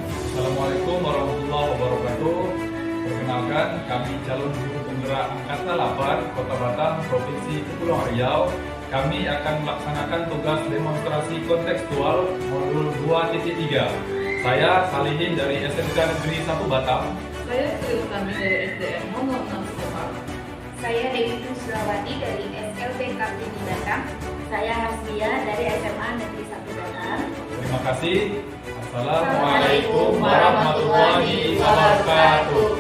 Assalamualaikum warahmatullahi wabarakatuh. Perkenalkan, kami calon guru penggerak Angkatan 8 Kota Batam, Provinsi Kepulauan Riau. Kami akan melaksanakan tugas demonstrasi kontekstual modul 2.3. Saya Salihin dari SMK Negeri 1 Batam. Saya Sri Utami dari SDN nomor 6 Sekolah. Saya Dewi Kusrawati dari SLB Kartini Batam. Saya Hasbia dari SMA Negeri 1 Batam. Terima kasih. Assalamualaikum warahmatullahi wabarakatuh.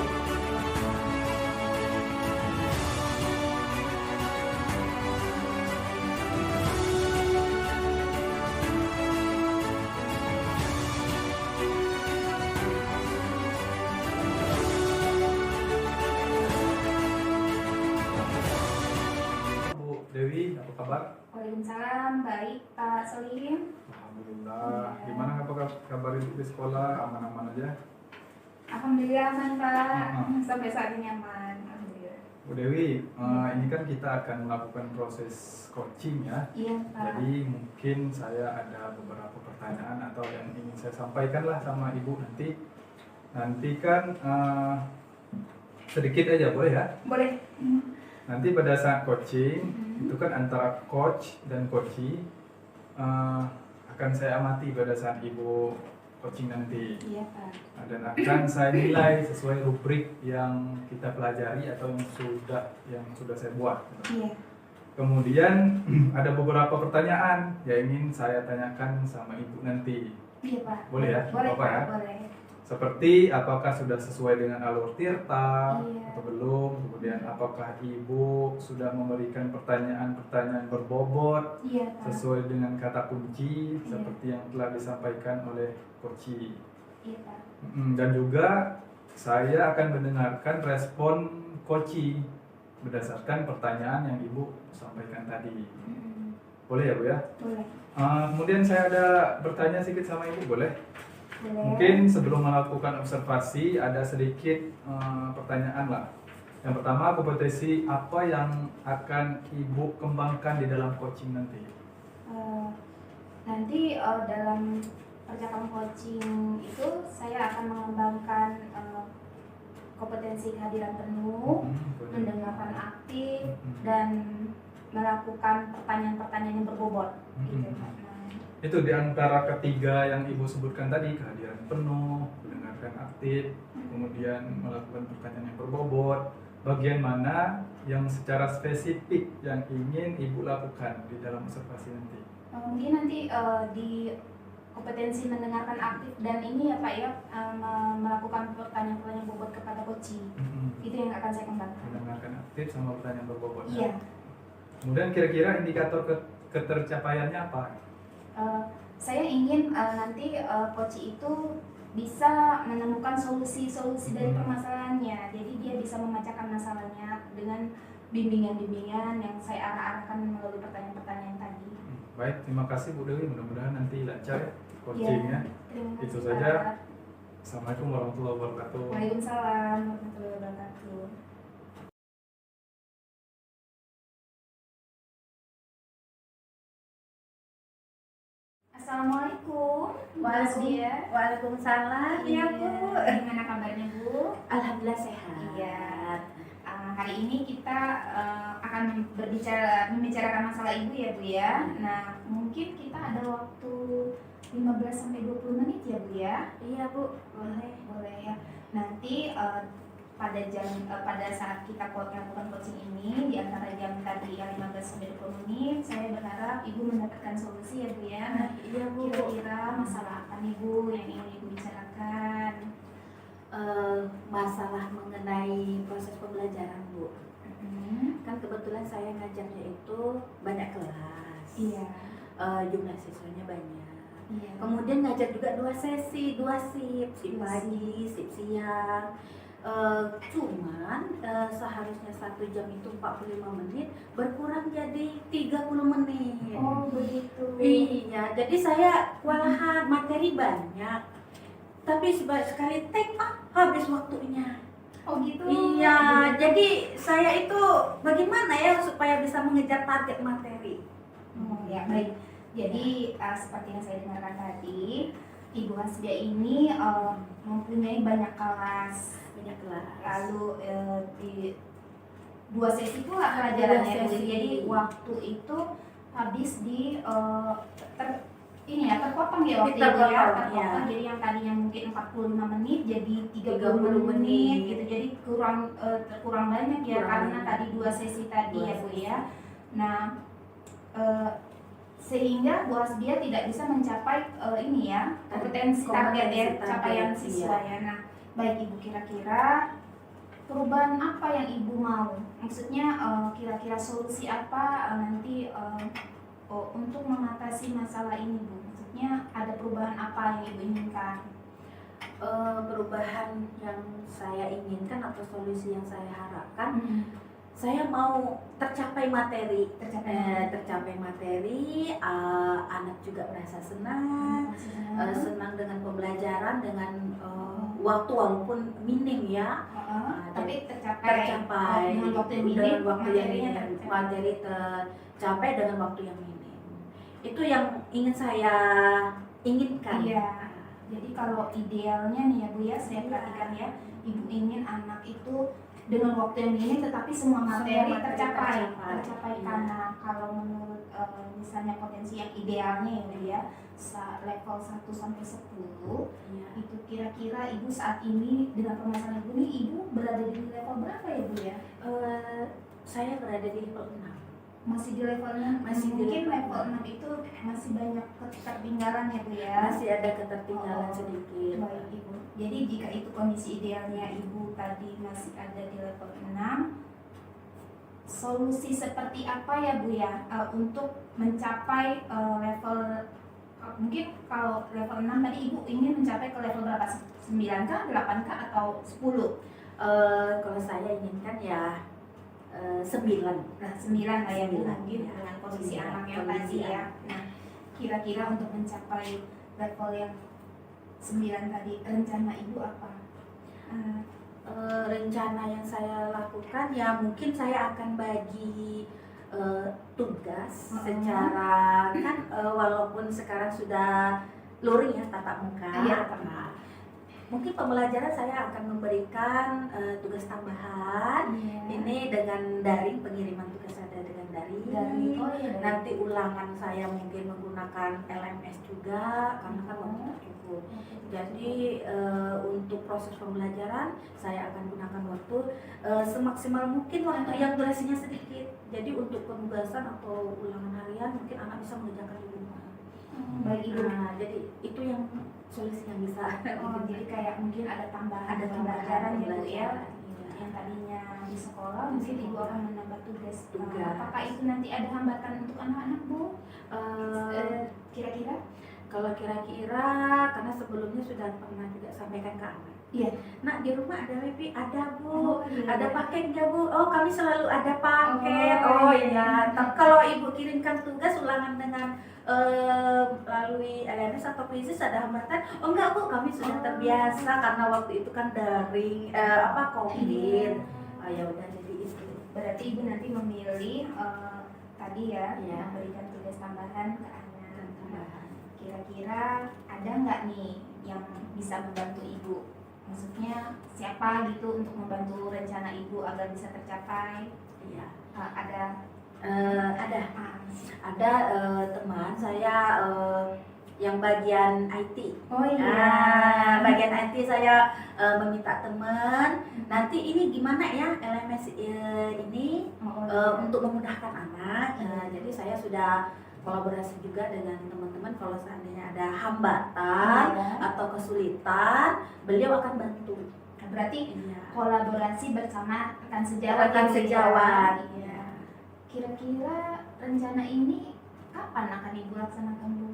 Bu Dewi, apa kabar? Waalaikumsalam, baik Pak Solihin. Alhamdulillah. Gimana kabar Ibu di sekolah? Aman-aman aja? Alhamdulillah aman Pak, Mm-mm. sampai saat ini aman. Alhamdulillah. Bu Dewi, ini kan kita akan melakukan proses coaching ya. Iya Pak. Jadi mungkin saya ada beberapa pertanyaan atau yang ingin saya sampaikan lah sama Ibu nanti. Nanti kan sedikit aja boleh ya? Boleh. Nanti pada saat coaching itu kan antara coach dan coachee akan saya amati pada saat Ibu coaching nanti. Iya Pak. Dan akan saya nilai sesuai rubrik yang kita pelajari atau yang sudah saya buat. Iya. Kemudian ada beberapa pertanyaan yang ingin saya tanyakan sama Ibu nanti. Iya Pak. Boleh ya? Boleh Apa Pak, ya? boleh. Seperti apakah sudah sesuai dengan alur tirta Iya. atau belum? Kemudian apakah Ibu sudah memberikan pertanyaan-pertanyaan berbobot Iya Pak. sesuai dengan kata kunci Iya. seperti yang telah disampaikan oleh Coachee. Iya Pak. Dan juga saya akan mendengarkan respon Coachee berdasarkan pertanyaan yang Ibu sampaikan tadi. Boleh ya Bu ya? Boleh. Kemudian saya ada bertanya sedikit sama Ibu, boleh? Boleh. Mungkin sebelum melakukan observasi ada sedikit pertanyaan lah. Yang pertama, kompetensi apa yang akan Ibu kembangkan di dalam coaching nanti? Nanti dalam percakapan coaching itu saya akan mengembangkan kompetensi kehadiran penuh, mendengarkan aktif, dan melakukan pertanyaan-pertanyaan yang berbobot. Gitu. Itu di antara ketiga yang Ibu sebutkan tadi, kehadiran penuh, mendengarkan aktif, kemudian melakukan pertanyaan yang berbobot. Bagian mana yang secara spesifik yang ingin Ibu lakukan di dalam observasi nanti? Mungkin nanti di kompetensi mendengarkan aktif dan ini ya Pak ya, melakukan pertanyaan-pertanyaan bobot kepada coaching. Itu yang akan saya kembangkan. Mendengarkan aktif sama pertanyaan berbobot. Iya. Kemudian kira-kira indikator ketercapaiannya apa? Saya ingin nanti coaching itu bisa menemukan solusi-solusi dari permasalahannya. Jadi dia bisa memecahkan masalahnya dengan bimbingan-bimbingan yang saya arahkan melalui pertanyaan-pertanyaan tadi. Baik, terima kasih Bu Dewi. Mudah-mudahan nanti lancar ya coachingnya. Terima kasih, Itu Pak. saja. Assalamualaikum warahmatullahi wabarakatuh. Waalaikumsalam warahmatullahi wabarakatuh. Assalamualaikum. Waalaikumsalam. Iya, Iya, Bu. Gimana kabarnya, Bu? Alhamdulillah sehat. Iya. Hari ini kita akan membicarakan masalah Ibu ya, Bu ya. Nah, mungkin kita ada waktu 15 sampai 20 menit ya, Bu ya. Iya, Bu. Boleh. Boleh ya. Nanti pada saat kita melakukan coaching ini di antara jam tadi yang 15 sampai 20 menit, saya berharap Ibu mendapatkan solusi ya Bu ya. Nah, Iya Bu. kira-kira masalah apa nih Bu yang ingin Ibu bicarakan? Masalah mengenai proses pembelajaran Bu. Kan kebetulan saya ngajarnya itu banyak kelas. Iya. Jumlah siswanya banyak. Iya. Kemudian ngajar juga 2 sesi, 2 shift, shift Dua pagi, shift siang. Cuman seharusnya 1 jam itu 45 menit berkurang jadi 30 menit. Oh begitu. Iya, jadi saya kewalahan, materi banyak. Tapi sekali take habis waktunya. Oh gitu. Iya, jadi saya itu bagaimana ya supaya bisa mengejar target materi. Oh, ya baik. Jadi seperti yang saya dengarkan tadi, Ibu Hasbia ini mempunyai banyak kelas. Banyak kelas. Lalu di 2 sesi pula pelajarannya. 2 sesi. Jadi waktu itu habis di terpotong ya waktu itu ya, Terpotong, terpotong. ya. Jadi yang tadinya mungkin 45 menit jadi 30 30 menit menit. gitu. Jadi kurang banyak ya Kurang karena banyak. tadi 2 sesi tadi 2 ya Bu sesi. ya. Nah, sehingga Bu Hasbia tidak bisa mencapai ini ya kompetensi target ya, Kompetensi capaian target, siswa ya. Nah, baik Ibu, kira-kira perubahan apa yang Ibu mau? Maksudnya kira-kira solusi apa nanti untuk mengatasi masalah ini Bu? Maksudnya ada perubahan apa yang Ibu inginkan? Perubahan yang saya inginkan atau solusi yang saya harapkan, saya mau tercapai materi, tercapai materi, anak juga merasa senang, senang dengan pembelajaran, dengan waktu walaupun minim ya, Tapi tercapai dengan waktu yang minim, dengan waktu yang materinya minim, tercapai. materi tercapai dengan waktu yang minim. Itu yang ingin saya inginkan. Iya. Jadi kalau idealnya nih ya Bu ya, saya Iya. perhatikan ya, Ibu ingin anak itu dengan waktu yang minim tetapi semua materi tercapai. Iya. Karena kalau menurut misalnya potensi yang idealnya ya Bu ya, level 1 sampai 10 Iya. itu kira-kira Ibu saat ini dengan permasalahan Ibu ini, Ibu berada di level berapa ya Bu ya? Saya berada di level 6. Masih di level 6? Masih di Mungkin level level 6 itu masih banyak ketertinggalan ya Bu ya? Masih ada ketertinggalan sedikit. Baik Ibu. Jadi jika itu kondisi idealnya Ibu tadi masih ada di level 6, solusi seperti apa ya Bu ya untuk mencapai level mungkin kalau level 6 tadi Ibu ingin mencapai ke level berapa? 9K, 8K atau 10? Kalau saya inginkan ya 9. Nah 9 lah ya Bu, 9, mungkin ya. dengan kondisi 9, anak yang kondisi tadi ya. anak. Nah kira-kira untuk mencapai level yang 9 tadi rencana Ibu apa? Rencana yang saya lakukan ya mungkin saya akan bagi tugas secara kan walaupun sekarang sudah luring ya tatap muka. Iya. Nah, mungkin pembelajaran saya akan memberikan tugas tambahan. Ini dengan daring, pengiriman tugas ada dengan daring. Oh iya. Nanti ulangan saya mungkin menggunakan LMS juga karena kan waktu tak cukup. Jadi untuk proses pembelajaran saya akan gunakan waktu semaksimal mungkin waktu yang durasinya sedikit. Jadi untuk penugasan atau ulangan harian mungkin anak bisa mengerjakan di rumah. Baik Ibu. Nah, jadi itu yang solusi yang bisa. Oh, jadi kayak mungkin ada tambahan Ada pembelajaran ya Bu ya. pembelajaran, iya. Yang tadinya di sekolah mungkin Ibu akan menambah tugas. Tugas. Apakah itu nanti ada hambatan untuk anak-anak Bu? Kira-kira? Kalau kira-kira karena sebelumnya sudah pernah juga sampaikan ke anak. Iya. Nah di rumah ada wifi, ada Bu, Oh, iya. ada paket nggak Bu? Oh kami selalu ada paket. Oh, Oh, iya. iya. Kalau Ibu kirimkan tugas ulangan dengan melalui LMS atau Quizzes ada hambatan? Oh enggak Bu, kami sudah terbiasa karena waktu itu kan daring COVID. Oh ya udah jadi itu. Berarti Ibu nanti memilih tadi ya, Iya. memberikan tugas tambahan ke anak. Kira-kira ada nggak nih yang bisa membantu Ibu? Maksudnya siapa gitu untuk membantu rencana Ibu agar bisa tercapai? Iya. Ada. Ada teman saya yang bagian IT. Oh iya. Bagian IT saya meminta teman. Nanti ini gimana ya LMS ini untuk memudahkan anak. Jadi saya sudah kolaborasi juga dengan teman-teman. Kalau seandainya ada hambatan atau kesulitan, beliau akan bantu. Berarti Iya. kolaborasi bersama rekan sejawat. Rekan sejawat. Iya. Kira-kira rencana ini kapan akan Ibu laksanakan, Bu?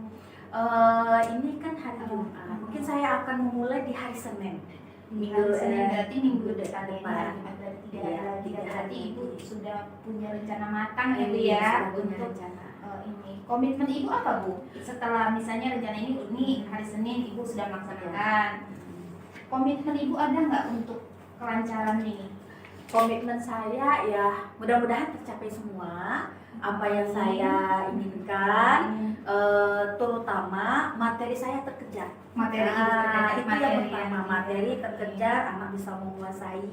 Ini kan hari Jumat. Mungkin saya akan memulai di hari Senin. Minggu Senin, berarti minggu depan. depan. Berarti Iya, 3 hari. tiga Berarti hari. Ibu sudah punya rencana matang ya, Bu Iya, ya, sudah punya untuk rencana. ini. Komitmen Ibu apa, Bu? Setelah misalnya rencana ini hari Senin Ibu sudah melaksanakan. Komitmen Ibu ada nggak untuk kelancaran ini? Komitmen saya ya mudah-mudahan tercapai semua apa yang saya inginkan, terutama materi saya terkejar. Materi Ibu terkait Itu yang pertama, materi terkejar, anak bisa menguasai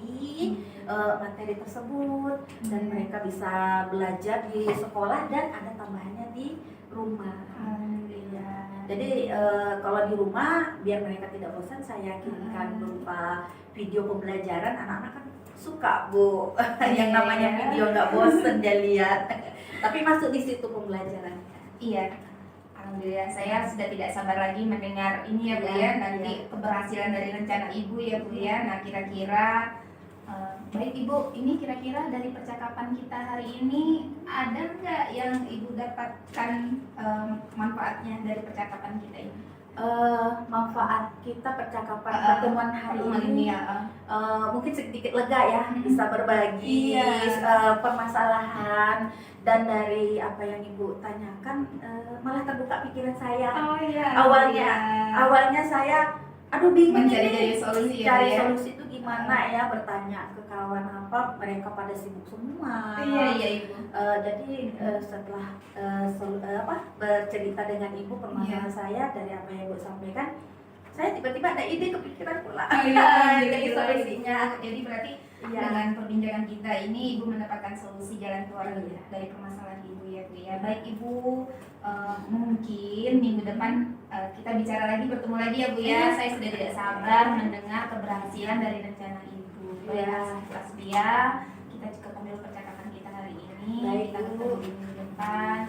materi tersebut dan mereka bisa belajar di sekolah dan ada tambahannya di rumah. Alhamdulillah. Jadi kalau di rumah biar mereka tidak bosan, saya kirimkan berupa video pembelajaran. Anak-anak kan suka, Bu, yang namanya video nggak bosen dia lihat. Tapi masuk di situ pembelajaran. Iya. Alhamdulillah, saya sudah tidak sabar lagi mendengar ini ya, Bu ya, nanti keberhasilan dari rencana Ibu ya, Bu ya. Nah, kira-kira baik Ibu, ini kira-kira dari percakapan kita hari ini ada nggak yang Ibu dapatkan manfaatnya dari percakapan kita ini? Manfaat kita percakapan pertemuan hari ini ya. mungkin sedikit lega ya, bisa berbagi permasalahan, dan dari apa yang Ibu tanyakan malah terbuka pikiran saya. Oh iya. Awalnya saya bingung mencari solusi ya, cari ya? solusi itu gimana ya, bertanya ke kawan apa, mereka pada sibuk semua. Iya Ibu. Jadi setelah bercerita dengan Ibu permasalahan saya, dari apa yang Ibu sampaikan, saya tiba-tiba ada ide kepikiran pula. Jadi solusinya. Jadi berarti dengan perbincangan kita ini Ibu mendapatkan solusi jalan keluar dari permasalahan Ibu ya, Bu ya. Baik Ibu, mungkin minggu depan kita bicara lagi, bertemu lagi ya, Bu ya. Saya sudah tidak sabar mendengar keberhasilan dari rencana Ibu. Baik, Asbia, kita cukupkan dulu percakapan kita hari ini. Baik, Kita Bu. ketemu di minggu depan.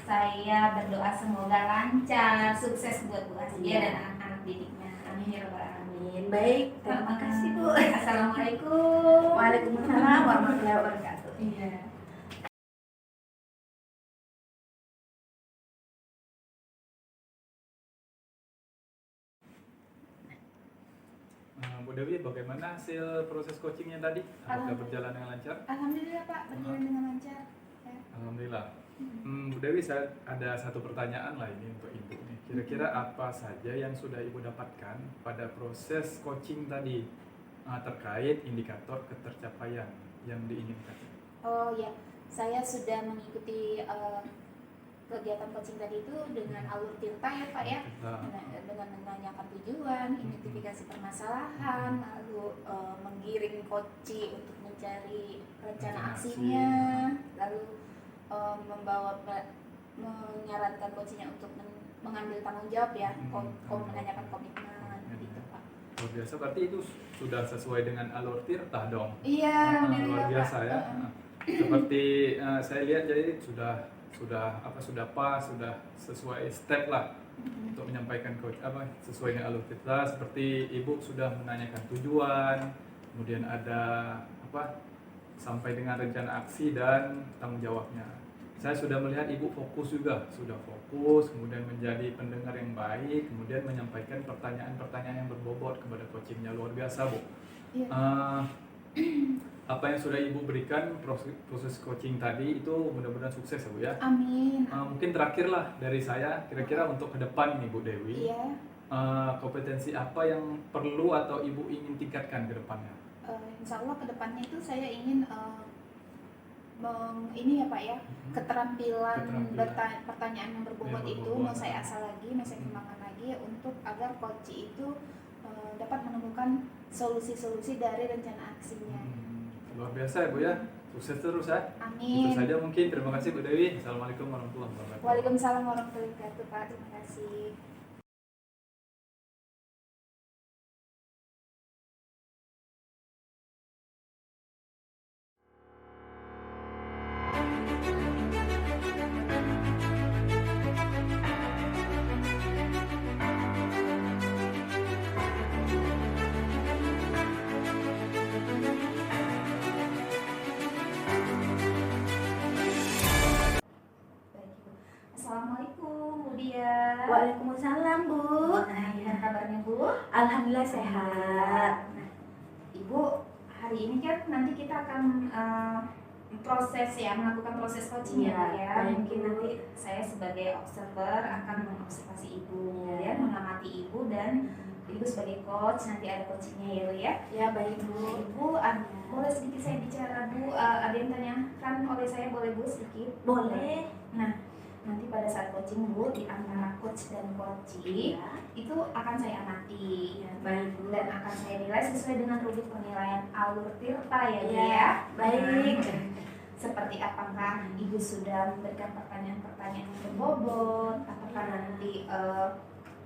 Saya berdoa semoga lancar, sukses buat Bu Asbia dan anak-anak didiknya. Amin ya rabbal alamin. Baik, terima kasih Bu. Assalamualaikum. Waalaikumsalam warahmatullahi wabarakatuh. Iya. Bu Dewi, bagaimana hasil proses coachingnya tadi? Apakah berjalan dengan lancar? Alhamdulillah Pak, berjalan dengan lancar. Ya. Alhamdulillah. Bu Dewi, saya ada satu pertanyaan lah ini untuk Ibu nih. Kira-kira apa saja yang sudah Ibu dapatkan pada proses coaching tadi terkait indikator ketercapaian yang diinginkan? Oh ya, saya sudah mengikuti kegiatan coaching tadi itu dengan alur Tirta ya Pak ya, dengan menanyakan tujuan, identifikasi permasalahan, lalu menggiring coach untuk mencari rencana aksinya, lalu menyarankan coachnya untuk mengambil tanggung jawab ya, menanyakan komitmen gitu Pak. Luar biasa, berarti itu sudah sesuai dengan alur Tirta dong? Iya, luar biasa ya. Seperti saya lihat, jadi sudah pas, sudah sesuai step lah untuk menyampaikan coach sesuai dengan alur Tirta. Seperti Ibu sudah menanyakan tujuan, kemudian ada sampai dengan rencana aksi dan tanggung jawabnya. Saya sudah melihat Ibu fokus juga, kemudian menjadi pendengar yang baik, kemudian menyampaikan pertanyaan-pertanyaan yang berbobot kepada coachingnya. Luar biasa, Bu. Iya. Apa yang sudah Ibu berikan proses coaching tadi itu mudah-mudahan sukses ya, Bu ya. Amin. Mungkin terakhir lah dari saya, kira-kira untuk ke depan nih Bu Dewi, Iya. kompetensi apa yang perlu atau Ibu ingin tingkatkan ke depannya? Insya Allah kedepannya itu saya ingin ini ya Pak ya, keterampilan pertanyaan yang berbobot itu mau saya asah lagi, mau saya kembangkan lagi untuk agar coach itu dapat menemukan solusi-solusi dari rencana aksinya. Luar biasa ya Bu ya, sukses terus ya. Itu Amin. saja mungkin. Terima kasih Bu Dewi. Assalamualaikum warahmatullahi wabarakatuh. Waalaikumsalam warahmatullahi wabarakatuh Pak. Terima kasih. Baik, Ibu. Assalamualaikum Bu Dia. Waalaikumsalam Bu. Nah, gimana kabarnya Bu? Alhamdulillah sehat. Nah, Ibu, hari ini kan nanti kita akan proses ya, melakukan proses coaching ya, Iya, Bu ya. baik, Mungkin Bu. nanti saya sebagai observer akan mengobservasi Ibu, Iya. ya, mengamati Ibu, dan Ibu sebagai coach nanti ada coachingnya ya Bu ya. Ya baik Nah, Bu. Ibu, boleh sedikit saya bicara Bu? Ada yang tanyakan oleh saya, boleh Bu sedikit? Boleh. Nah, nanti pada saat coaching Bu, di antara coach dan coachee Ya. itu akan saya amati ya, Baik Bu. dan akan saya nilai sesuai dengan rubrik penilaian alur tirta ya Bu Ya, ya. baik. Nah, seperti apakah Ibu sudah memberikan pertanyaan-pertanyaan yang berbobot, apakah nanti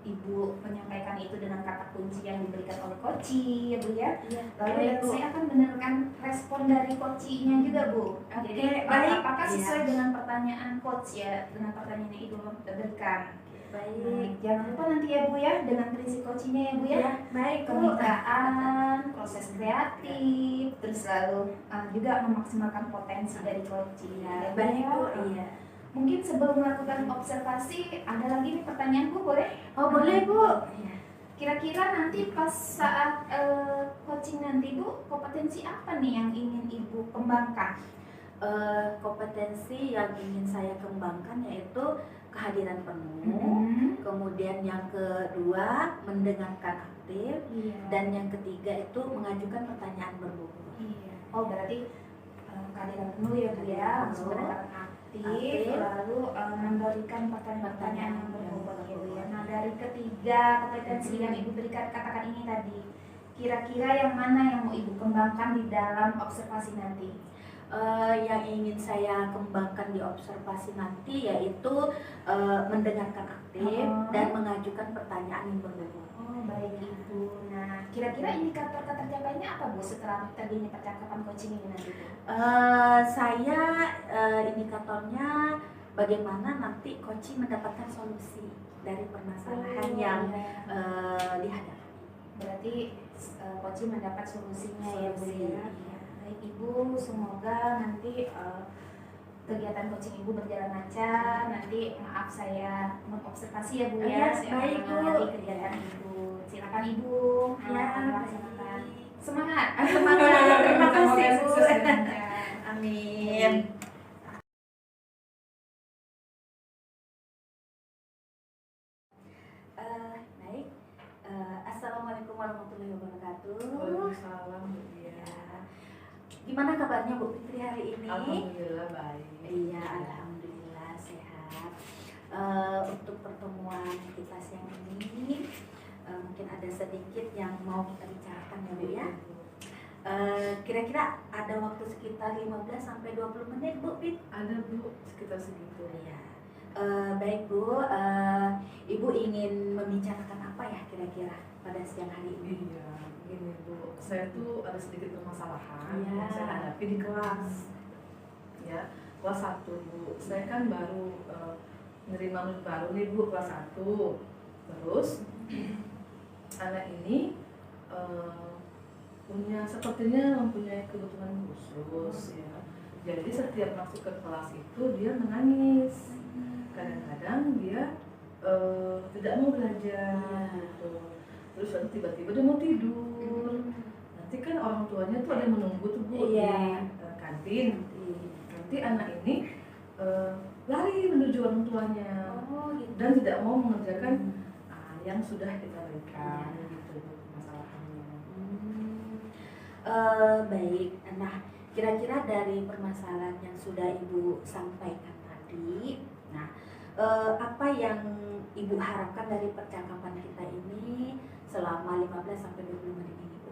Ibu menyampaikan itu dengan kata kunci yang diberikan oleh coachee ya Bu ya. Iya. Lalu Baik, Bu. saya akan mendengarkan respon dari coachee-nya juga Bu. Jadi baik. apakah sesuai Iya. dengan pertanyaan coach ya, dengan pertanyaan yang Ibu berikan. Baik. Jangan lupa nanti ya Bu ya, dengan prinsip coachingnya ya Bu ya. Ya, baik Bu. Kemitraan, proses kreatif, terus lalu juga memaksimalkan potensi dari coaching. Ya, Ya, baik ya. Bu. Iya. Mungkin sebelum melakukan observasi, ada lagi nih pertanyaan Bu, boleh? Oh boleh Bu. Iya. Kira-kira nanti pas saat coaching nanti Bu, kompetensi apa nih yang ingin Ibu kembangkan? Kompetensi yang ingin saya kembangkan yaitu kehadiran penuh. Kemudian yang kedua mendengarkan aktif. Iya. Dan yang ketiga itu mengajukan pertanyaan berbobot. Iya. Oh berarti kehadiran penuh ya Bu ya, langsung mendengarkan aktif, Aktif. lalu memberikan pertanyaan-pertanyaan yang berbobot ya Bu ya. Nah dari ketiga kompetensi yang Ibu berikan katakan ini tadi, kira-kira yang mana yang mau Ibu kembangkan di dalam observasi nanti? Yang ingin saya kembangkan di observasi nanti yaitu mendengarkan aktif dan mengajukan pertanyaan yang berbobot. Oh baik Ibu. Nah kira-kira indikator ketercapaiannya apa Bu setelah terjadinya percakapan coaching ini nanti Bu? Saya indikatornya bagaimana nanti coaching mendapatkan solusi dari permasalahan yang dihadapi. Berarti coaching mendapat solusinya ya Bu Solusi. ya. Baik Ibu, semoga nanti kegiatan coaching Ibu berjalan lancar. Nanti maaf saya mengobservasi ya Bu ya. Ya, Saya baik, akan Bu. mengamati kegiatan Ibu. Silakan Ibu. Ya, melaksanakan. Semangat. Semangat. Terima kasih Semoga Bu. sukses dan lancar. Amin. Baik. Assalamualaikum warahmatullahi wabarakatuh. Waalaikumsalam Bu Dia. Ya. Gimana kabarnya Bu Fitri hari ini? Alhamdulillah baik. Iya, alhamdulillah sehat. Untuk pertemuan kita siang ini mungkin ada sedikit yang mau kita bicarakan ya Bu ya. Kira-kira ada waktu sekitar 15 sampai 20 menit Bu Fit? Ada Bu sekitar segitu. Iya. Baik Bu, Ibu ingin membicarakan apa ya kira-kira pada siang hari ini? Iya, begini Bu, saya tuh ada sedikit permasalahan Iya. yang saya hadapi di kelas. Ya, kelas 1 Bu. Saya kan baru menerima murid baru nih Bu, kelas 1. Terus anak ini sepertinya mempunyai kebutuhan khusus ya. Jadi setiap masuk ke kelas itu dia menangis. Kadang-kadang dia tidak mau belajar gitu. Terus nanti tiba-tiba dia mau tidur. Nanti kan orang tuanya tuh ada yang menunggu tuh Bu Iya. di kantin. Nanti anak ini lari menuju orang tuanya Oh gitu. dan tidak mau mengerjakan yang sudah kita berikan gitu masalahnya. Baik. Nah, kira-kira dari permasalahan yang sudah Ibu sampaikan tadi, nah apa yang Ibu harapkan dari percakapan kita ini selama 15 sampai 20 menit ini Bu?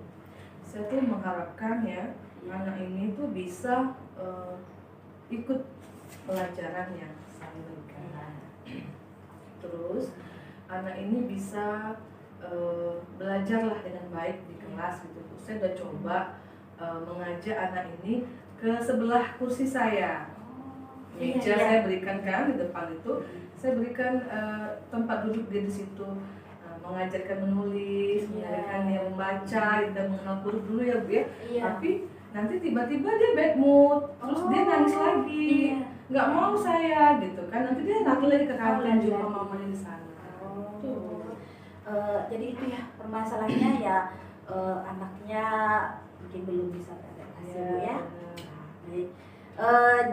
Saya tuh mengharapkan ya anak ini tuh bisa ikut pelajaran yang saya berikan. Terus anak ini bisa belajarlah dengan baik di kelas gitu. Saya udah coba mengajak anak ini ke sebelah kursi saya. Meja saya berikan kan di depan itu, saya berikan tempat duduk dia di situ, mengajarkan menulis, mengajarkan dia membaca, dan mengenal huruf dulu ya Bu ya. Tapi nanti tiba-tiba dia bad mood, terus dia nangis lagi, nggak mau saya gitu kan, nanti dia lari lagi ke kantin jumpa mamanya di sana. Jadi itu ya permasalahannya ya, anaknya mungkin belum bisa beradaptasi Bu ya. Baik.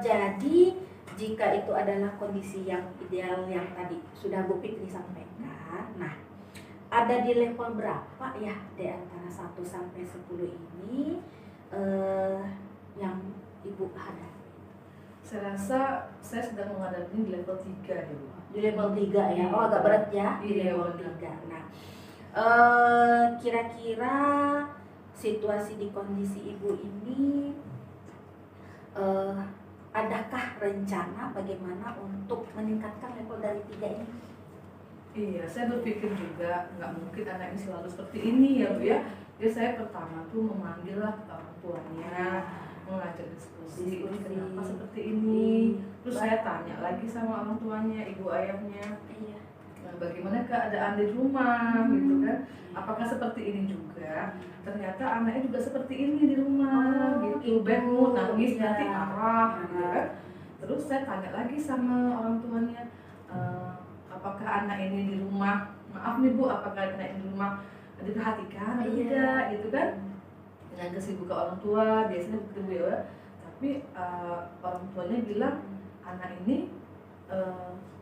Jadi jika itu adalah kondisi yang ideal yang tadi sudah Bu Fitri sampaikan, nah ada di level berapa ya di antara 1 sampai 10 ini yang Ibu hadapi? Saya rasa saya sedang menghadapi di level 3 ya Bu. Di level 3 ya, oh agak berat ya di level 3. Nah kira-kira situasi di kondisi Ibu ini adakah rencana bagaimana untuk meningkatkan level dari 3 ini? Iya, saya berpikir juga nggak mungkin anak ini selalu seperti ini ya Bu ya. Jadi saya pertama tuh memanggillah orang tuanya, mengajak diskusi, ini kenapa seperti ini. Terus saya tanya lagi sama orang tuanya, ibu ayahnya, bagaimana keadaan di rumah gitu kan. Apakah seperti ini juga? Ternyata anaknya juga seperti ini di rumah gitu, bad mood, nangis, nanti marah gitu kan. Terus saya tanya lagi sama orang tuanya, apakah anak ini di rumah, maaf nih Bu, apakah anak ini di rumah diperhatikan atau tidak gitu kan. Dengan kesibukan orang tua biasanya begitu ya. Tapi orang tuanya bilang anak ini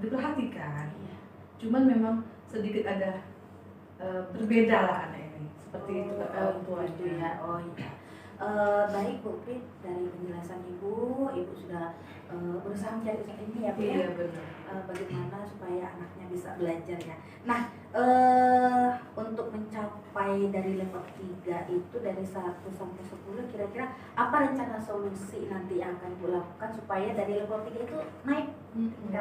diperhatikan, cuman memang sedikit ada berbeda lah anak ini, seperti itu kata orang tuanya ya. Baik Bu Fit, dari penjelasan Ibu sudah berusaha mencari ini ya Bu ya. Iya benar. Bagaimana supaya anaknya bisa belajar ya. Nah untuk mencapai dari level 3 itu dari 1 sampai 10, kira-kira apa rencana solusi nanti yang akan Ibu lakukan supaya dari level 3 itu naik?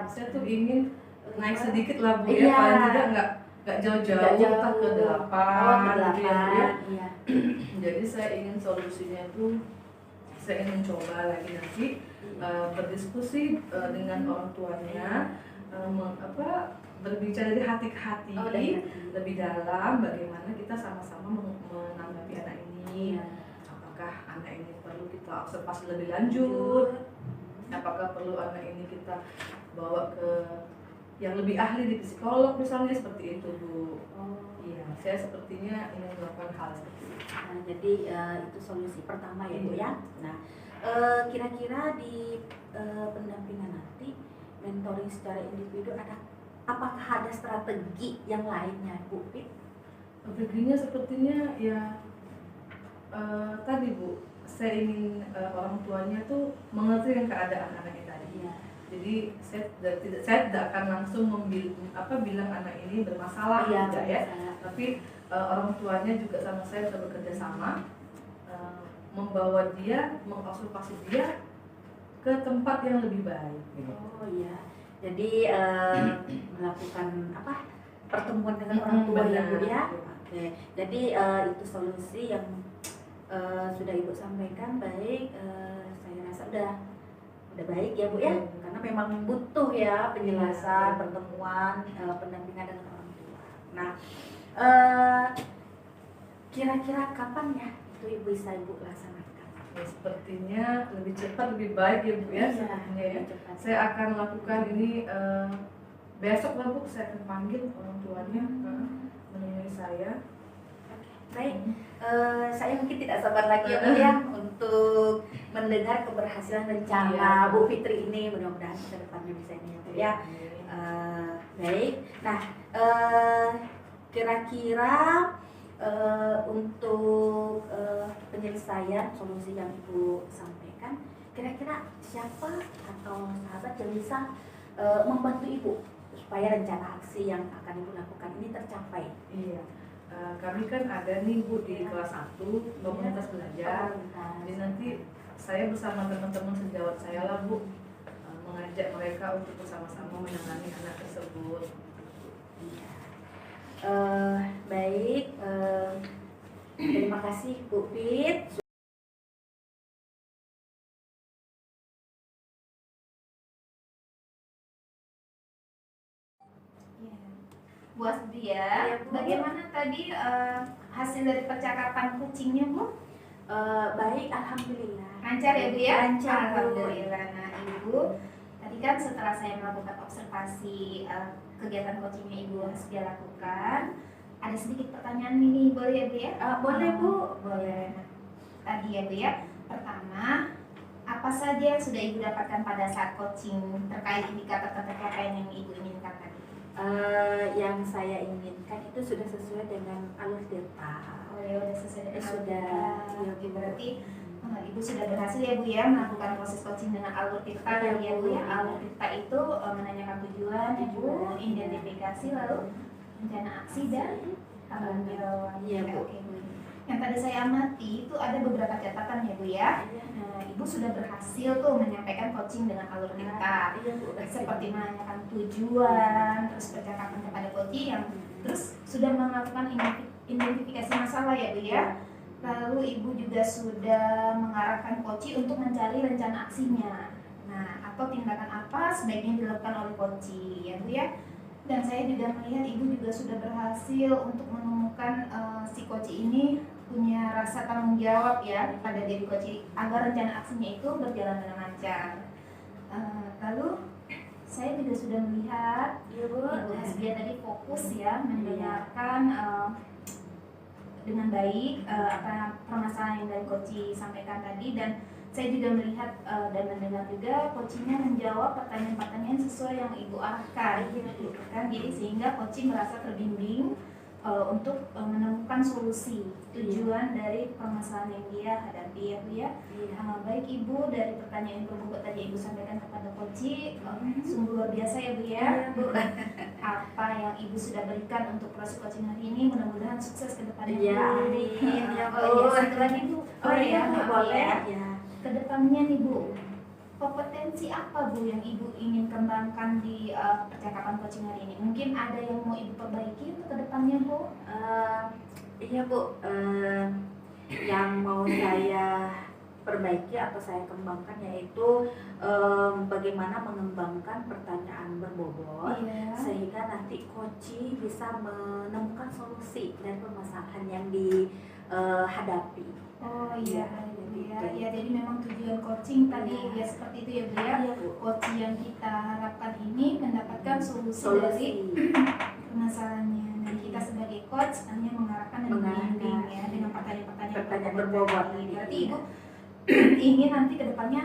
Saya tuh ingin naik sedikit lah Bu ya, paling tidak nggak jauh-jauh, entah ke 8 gitu ya Bu ya. Jadi saya ingin solusinya itu, saya ingin mencoba lagi nanti berdiskusi dengan orang tuanya, berbicara dari hati ke hati, lebih dalam bagaimana kita sama-sama menanggapi anak ini. Apakah anak ini perlu kita observasi lebih lanjut, apakah perlu anak ini kita bawa ke yang lebih ahli di psikolog misalnya, seperti itu Bu. Iya, saya sepertinya ingin melakukan hal seperti itu. Nah, jadi itu solusi pertama ya Bu ya. Nah kira-kira di pendampingan nanti mentoring secara individu apakah ada strategi yang lainnya Bu Fit? Strateginya sepertinya ya tadi Bu, saya ingin orang tuanya tuh mengerti dengan keadaan anaknya tadi. Jadi saya tidak akan langsung bilang anak ini bermasalah tidak ya. Tapi orang tuanya juga sama saya sudah bekerja sama, membawa dia, mengobservasi dia ke tempat yang lebih baik. Oh iya. Jadi melakukan pertemuan dengan orang tua ya Bu ya. Oke. Jadi itu solusi yang sudah Ibu sampaikan. Baik, saya rasa udah baik ya Bu ya, karena memang butuh ya penjelasan, pertemuan, pendampingan dengan orang tua. Nah kira-kira kapan ya itu bisa Ibu laksanakan? Ya, sepertinya lebih cepat lebih baik ya Bu ya, sepertinya ya. Saya akan lakukan ini besok lah Bu, saya akan panggil orang tuanya menemui saya. Baik, saya mungkin tidak sabar lagi ya Bu ya untuk mendengar keberhasilan rencana Bu Fitri ini. Mudah-mudahan ke depannya bisa ini ya Bu ya. Baik, nah kira-kira untuk penyelesaian solusi yang Ibu sampaikan, kira-kira siapa atau sahabat yang bisa membantu Ibu supaya rencana aksi yang akan Ibu lakukan ini tercapai? Iya. Kami kan ada nih Bu di kelas 1 komunitas belajar. Jadi nanti saya bersama teman-teman sejawat saya lah Bu, mengajak mereka untuk bersama-sama menangani anak tersebut. Baik, terima kasih Bu Pit. Bu Asdia, Ya, Bu. bagaimana tadi hasil dari percakapan kucingnya Bu? Baik, alhamdulillah. Lancar ya Bu ya? Lancar, Bu. Alhamdulillah. Nah Ibu, tadi kan setelah saya melakukan observasi kegiatan coachingnya Ibu Hasbia lakukan, ada sedikit pertanyaan ini, boleh ya Bu ya? Boleh Bu. Boleh. Nah, tadi ya Bu ya, pertama, apa saja yang sudah Ibu dapatkan pada saat coaching terkait indikator pencapaian yang Ibu inginkan tadi? Yang saya inginkan itu sudah sesuai dengan alur delta. Oh ya, udah sesuai dengan Sudah, alur ya, Tirta. Bu. Berarti Ibu sudah berhasil ya Bu ya melakukan proses coaching dengan alur Tirta Iya, ya Bu Bu. ya. Alur Tirta itu menanyakan tujuan, Ibu, identifikasi, lalu rencana aksi dan tanggung jawab. Iya, Bu. Oke, Bu. Yang tadi saya amati itu ada beberapa catatan ya Bu ya. Nah, Ibu sudah berhasil tuh menyampaikan coaching dengan alur Tirta. Iya, Bu. Seperti menanyakan tujuan, terus percakapan kepada coach yang terus sudah melakukan identifikasi masalah ya Bu ya. Lalu Ibu juga sudah mengarahkan coach untuk mencari rencana aksinya. Nah, atau tindakan apa sebaiknya dilakukan oleh coach ya Bu ya. Dan saya juga melihat Ibu juga sudah berhasil untuk menemukan si coach ini punya rasa tanggung jawab ya pada diri coach agar rencana aksinya itu berjalan dengan lancar. Lalu saya juga sudah melihat Iya, Bu. Ibu Hasbia tadi fokus ya mendengarkan dengan baik apa permasalahan yang dari coach sampaikan tadi, dan saya juga melihat dan mendengar juga coachnya menjawab pertanyaan-pertanyaan sesuai yang Ibu arahkan gitu kan. Jadi sehingga coach merasa terbimbing untuk menemukan solusi tujuan dari permasalahan yang dia hadapi ya Bu ya. Baik Ibu, dari pertanyaan berbobot tadi Ibu sampaikan kepada coach sungguh luar biasa ya Bu ya. Bu. Apa yang Ibu sudah berikan untuk proses coaching hari ini, mudah-mudahan sukses ke depannya. Iya, Bu. amin. Ya, Bu. Oh iya, satu lagi Bu. Iya, Bu, maaf boleh. ya. Ya. Kedepannya nih Bu, kompetensi apa Bu yang Ibu ingin kembangkan di percakapan coaching hari ini? Mungkin ada yang mau Ibu perbaiki untuk kedepannya Bu? Iya, Bu. Yang mau saya perbaiki atau saya kembangkan yaitu bagaimana mengembangkan pertanyaan berbobot Iya. sehingga nanti coach bisa menemukan solusi dari permasalahan yang dihadapi. Oh iya, Iya, ya, ya, jadi memang tujuan coaching tadi Iya. ya seperti itu ya Bu ya. Iya, Bu. Coaching yang kita harapkan ini mendapatkan solusi dari permasalahannya. Dan kita sebagai coach hanya mengarahkan dan membimbing ya dengan pertanyaan-pertanyaan berbobot tadi. tadi. Berarti Ibu ingin nanti kedepannya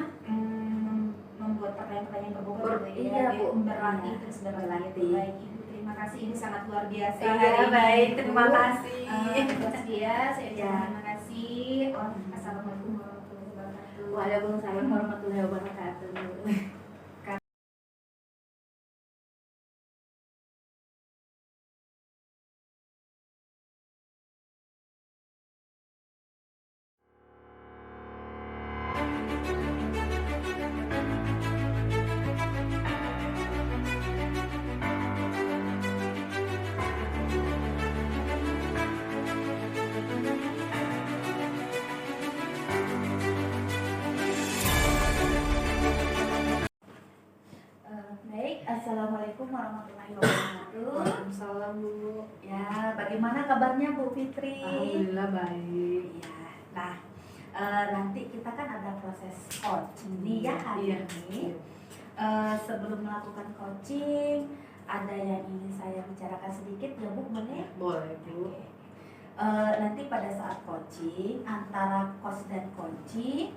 membuat pertanyaan-pertanyaan berbobot gitu ya, Iya, Bu. berlatih Iya. terus berlatih. Berlatih. Baik Ibu, terima kasih, ini sangat luar biasa. Iya, hari ini, baik. Bu. Terima kasih. Terus dia, saya Ya. terima kasih. Assalamualaikum warahmatullahi wabarakatuh. Waalaikumsalam warahmatullahi wabarakatuh. Baik, assalamualaikum warahmatullahi wabarakatuh. Waalaikumsalam Bu. Ya, bagaimana kabarnya Bu Fitri? Alhamdulillah baik. Ya, nah nanti kita kan ada proses coaching nih ya hari Iya. ini. Sebelum melakukan coaching, ada yang ingin saya bicarakan sedikit ya Bu, boleh? Boleh Bu. Oke. Nanti pada saat coaching antara coach dan coaching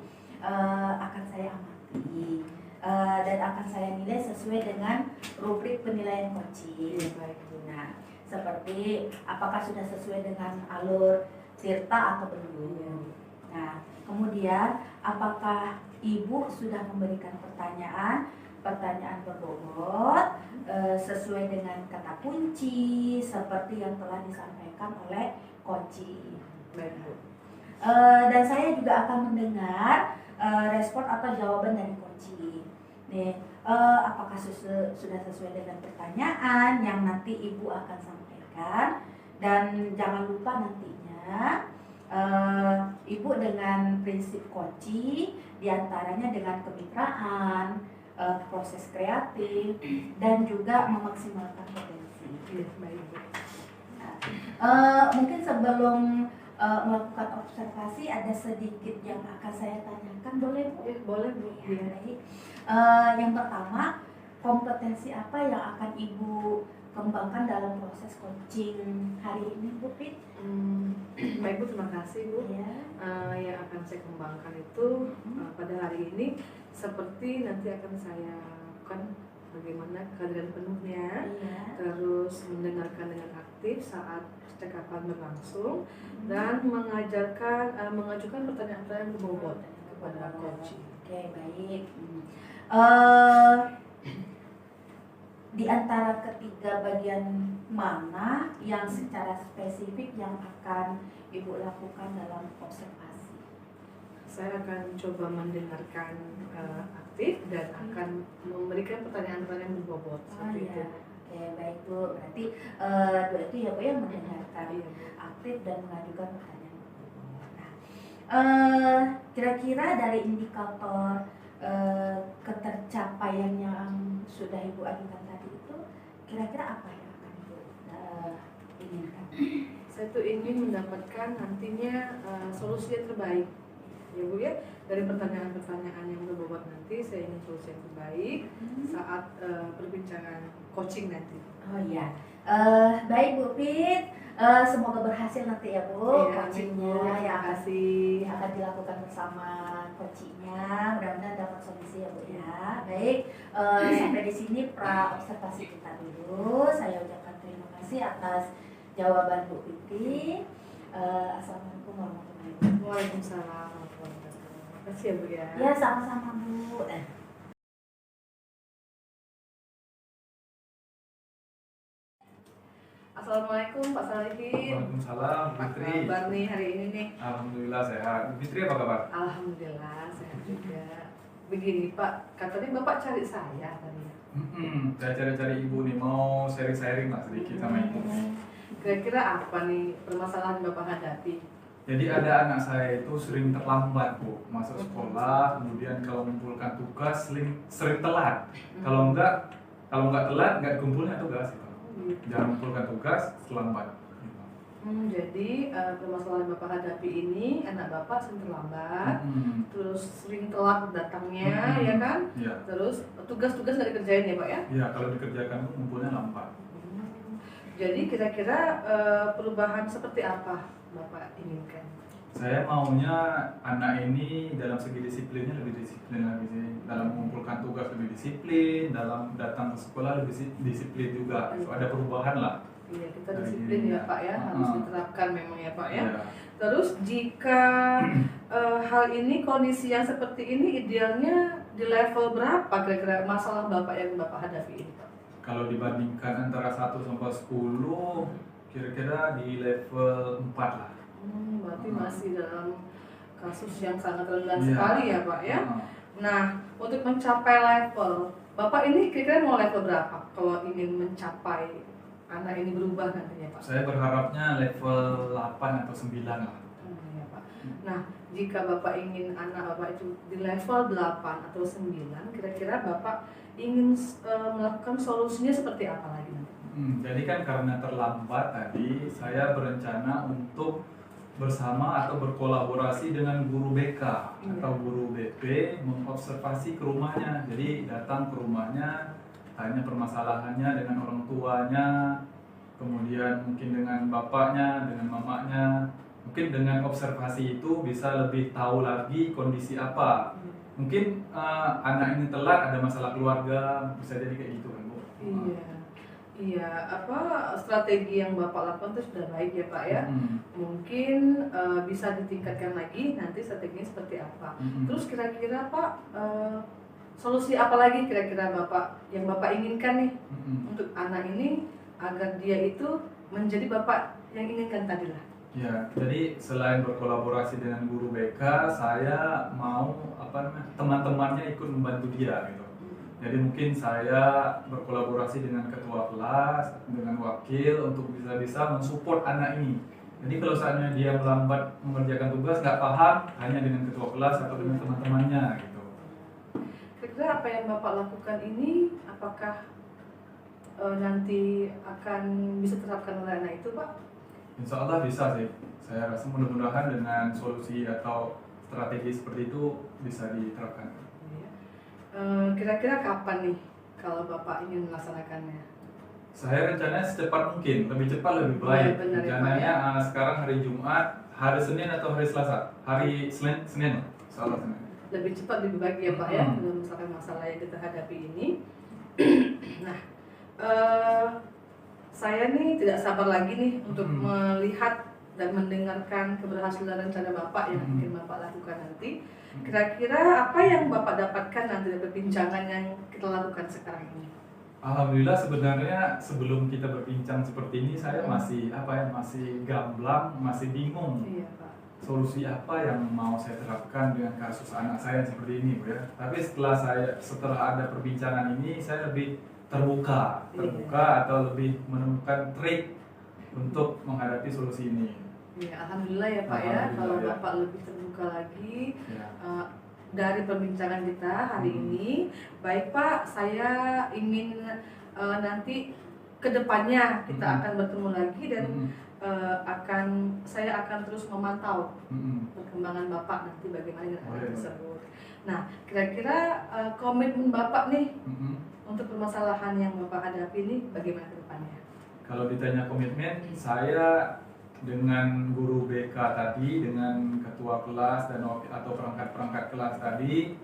akan saya amati dan akan saya nilai sesuai dengan rubrik penilaian coaching. Iya baik Bu. Nah, seperti apakah sudah sesuai dengan alur Tirta atau belum. Nah, kemudian apakah Ibu sudah memberikan pertanyaan berbobot sesuai sesuai dengan kata kunci seperti yang telah disampaikan oleh Koci. Baik Bu. Dan saya juga akan mendengar respon atau jawaban dari Koci. Nih, apakah sudah sesuai dengan pertanyaan yang nanti Ibu akan sampaikan? Dan jangan lupa nantinya Ibu dengan prinsip Koci, diantaranya dengan kemitraan, proses kreatif, dan juga memaksimalkan potensi. Iya, baik Bu. Mungkin sebelum melakukan observasi ada sedikit yang akan saya tanyakan, boleh Bu? Ya, boleh Bu. Ya, baik. Yang pertama, kompetensi apa yang akan Ibu kembangkan dalam proses coaching hari ini, Bu Pit? Baik Bu, terima kasih Bu. Ya. Yang akan saya kembangkan itu pada hari ini seperti nanti akan saya lakukan bagaimana kehadiran penuhnya, Iya. terus mendengarkan dengan aktif saat percakapan berlangsung, dan mengajukan pertanyaan-pertanyaan berbobot kepada coach. Oke, baik. Di antara ketiga bagian mana yang secara spesifik yang akan Ibu lakukan dalam observasi? Saya akan coba mendengarkan aktif dan akan memberikan pertanyaan-pertanyaan berbobot seperti itu. Oke, baik Bu. Berarti dua itu ya Bu yang mendengarkan Iya, Bu. aktif dan mengajukan pertanyaan. Nah, kira-kira dari indikator ketercapaian yang sudah Ibu ajukan tadi itu, kira-kira apa yang akan Ibu inginkan? Saya tuh ingin mendapatkan nantinya solusi yang terbaik, ya Bu ya. Dari pertanyaan-pertanyaan yang berbobot nanti, saya ingin solusi yang terbaik saat perbincangan coaching nanti. Oh iya, baik Bu Pit. Semoga berhasil nanti ya Bu, Iya, coachingnya terima yang kasih. akan dilakukan bersama coachingnya. Mudah-mudahan dapat solusi ya Bu ya. Baik, sampai di sini pra observasi kita dulu. Saya ucapkan terima kasih atas jawaban Bu Piti. Assalamualaikum warahmatullahi wabarakatuh. Waalaikumsalam warahmatullahi wabarakatuh. Terima kasih ya Bu ya. Ya, sama-sama Bu. Assalamualaikum Pak Salihin. Waalaikumsalam, Apa Fitri. kabar nih hari ini nih? Alhamdulillah sehat. Fitri apa kabar? Alhamdulillah sehat juga. Begini Pak, katanya Bapak cari saya tadi. Saya cari-cari ibu nih, mau sharing-sharing lah sedikit sama ibu. Kira-kira apa nih permasalahan Bapak hadapi? Jadi ada anak saya itu sering terlambat Bu, masuk sekolah, kemudian kalau mengumpulkan tugas sering telat. Kalau enggak telat nggak kumpulnya tugas itu. Jangan mengumpulkan tugas terlambat. Jadi permasalahan Bapak hadapi ini anak Bapak sering terlambat, terus sering telat datangnya, ya kan? Iya. Terus tugas-tugas nggak dikerjain ya Pak ya? Iya, kalau dikerjakan itu kumpulnya lambat. Jadi kira-kira perubahan seperti apa Bapak inginkan? Saya maunya anak ini dalam segi disiplinnya lebih disiplin lagi sih. Dalam mengumpulkan tugas lebih disiplin, dalam datang ke sekolah lebih disiplin juga. So, ada perubahan lah. Iya, kita disiplin ya Pak ya, harus diterapkan memang ya Pak ya. Iya. Terus jika hal ini, kondisi yang seperti ini idealnya di level berapa kira-kira masalah Bapak yang Bapak hadapi ini Pak? Kalau dibandingkan antara 1 sampai 10, kira-kira di level 4 lah. Berarti masih dalam kasus yang sangat rendah Iya. sekali ya Pak ya. Nah, untuk mencapai level, Bapak ini kira-kira mau level berapa kalau ingin mencapai anak ini berubah nantinya Pak? Saya berharapnya level 8 atau 9 lah. Ya, Pak. Nah, jika Bapak ingin anak Bapak itu di level 8 atau 9, kira-kira Bapak ingin melakukan solusinya seperti apa lagi nanti? Jadi kan karena terlambat tadi, saya berencana untuk bersama atau berkolaborasi dengan guru BK atau guru BP mengobservasi ke rumahnya. Jadi datang ke rumahnya, tanya permasalahannya dengan orang tuanya, kemudian mungkin dengan bapaknya, dengan mamanya. Mungkin dengan observasi itu bisa lebih tahu lagi kondisi apa. Mungkin anak ini telat, ada masalah keluarga, bisa jadi kayak gitu kan Bu. Iya, strategi yang Bapak lakukan itu sudah baik ya Pak ya. Mungkin bisa ditingkatkan lagi nanti strateginya seperti apa. Terus kira-kira Pak, solusi apa lagi kira-kira Bapak yang Bapak inginkan nih Mm-mm. untuk anak ini agar dia itu menjadi Bapak yang inginkan tadi lah? Ya, jadi selain berkolaborasi dengan guru BK, saya mau teman-temannya ikut membantu dia gitu. Jadi mungkin saya berkolaborasi dengan ketua kelas, dengan wakil untuk bisa mensupport anak ini. Jadi kalau saatnya dia melambat mengerjakan tugas, nggak paham, hanya dengan ketua kelas atau dengan teman-temannya gitu. Kira-kira apa yang Bapak lakukan ini, apakah nanti akan bisa terapkan oleh anak itu, Pak? Insya Allah bisa sih. Saya rasa mudah-mudahan dengan solusi atau strategi seperti itu bisa diterapkan. Kira-kira kapan nih kalau Bapak ingin melaksanakannya? Saya rencananya secepat mungkin, lebih cepat lebih baik. Benar, ya, Rencananya Pak, sekarang hari Jumat, hari Senin atau hari Selasa? Hari Senin, Salah Senin. Lebih cepat lebih baik ya Pak ya, Hmm. dalam misalkan masalah yang kita hadapi ini. Nah, saya nih tidak sabar lagi nih untuk melihat dan mendengarkan keberhasilan rencana Bapak yang mungkin Bapak lakukan nanti. Kira-kira apa yang Bapak dapatkan nanti dari perbincangan yang kita lakukan sekarang ini? Alhamdulillah sebenarnya sebelum kita berbincang seperti ini saya masih masih gamblang, masih bingung. Iya Pak. Solusi apa yang mau saya terapkan dengan kasus anak saya seperti ini, Bu ya. Tapi setelah ada perbincangan ini saya lebih terbuka atau lebih menemukan trik untuk menghadapi solusi ini. Ya, Alhamdulillah ya Pak ya, kalau Bapak lebih terbuka lagi dari perbincangan kita hari ini. Baik Pak, saya ingin nanti kedepannya kita akan bertemu lagi dan saya akan terus memantau perkembangan Bapak nanti bagaimana dengan anak tersebut. Nah, kira-kira komitmen Bapak nih untuk permasalahan yang Bapak hadapi ini bagaimana ke depannya? Kalau ditanya komitmen, saya dengan guru BK tadi, dengan ketua kelas dan atau perangkat-perangkat kelas tadi,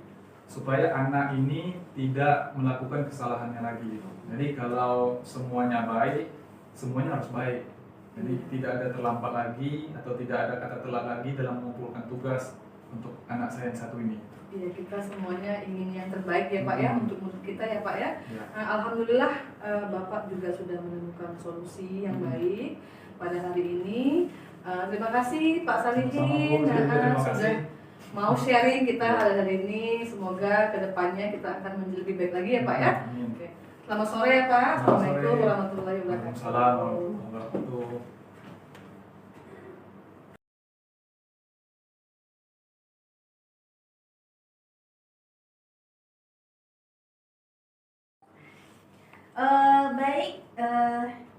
supaya anak ini tidak melakukan kesalahannya lagi. Jadi kalau semuanya baik, semuanya harus baik. Jadi tidak ada terlambat lagi atau tidak ada kata telat lagi dalam mengumpulkan tugas untuk anak saya yang satu ini. Iya, kita semuanya ingin yang terbaik ya Pak ya untuk murid kita ya Pak ya. Alhamdulillah Bapak juga sudah menemukan solusi yang baik pada hari ini. Terima kasih Pak Salihin sudah mau sharing kita hari ini. Semoga kedepannya kita akan menjadi lebih baik lagi ya Pak ya. Oke. Selamat sore ya Pak. Assalamualaikum warahmatullahi wabarakatuh. Waalaikumsalam warahmatullahi wabarakatuh. Baik,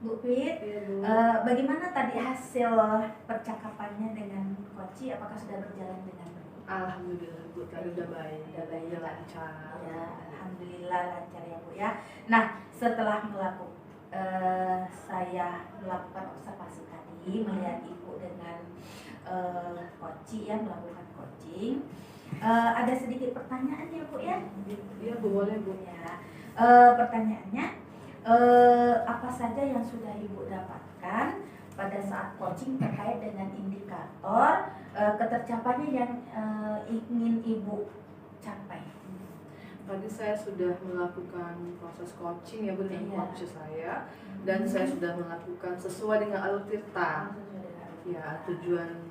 Bu Fit, bagaimana tadi hasil percakapannya dengan Koci? Apakah sudah berjalan dengan baik? Alhamdulillah Bu, tadi udah baik, Udah lancar. Ya, alhamdulillah lancar ya Bu ya. Nah, setelah saya melakukan observasi tadi, melihat Ibu dengan Koci ya melakukan coaching, ada sedikit pertanyaan ya Bu ya? Iya Bu, boleh Bu. Ya, pertanyaannya. Apa saja yang sudah Ibu dapatkan pada saat coaching terkait dengan indikator ketercapaiannya yang ingin Ibu capai? Tadi saya sudah melakukan proses coaching ya Bu dengan coach saya dan saya sudah melakukan sesuai dengan alur tirta. Ya, tujuan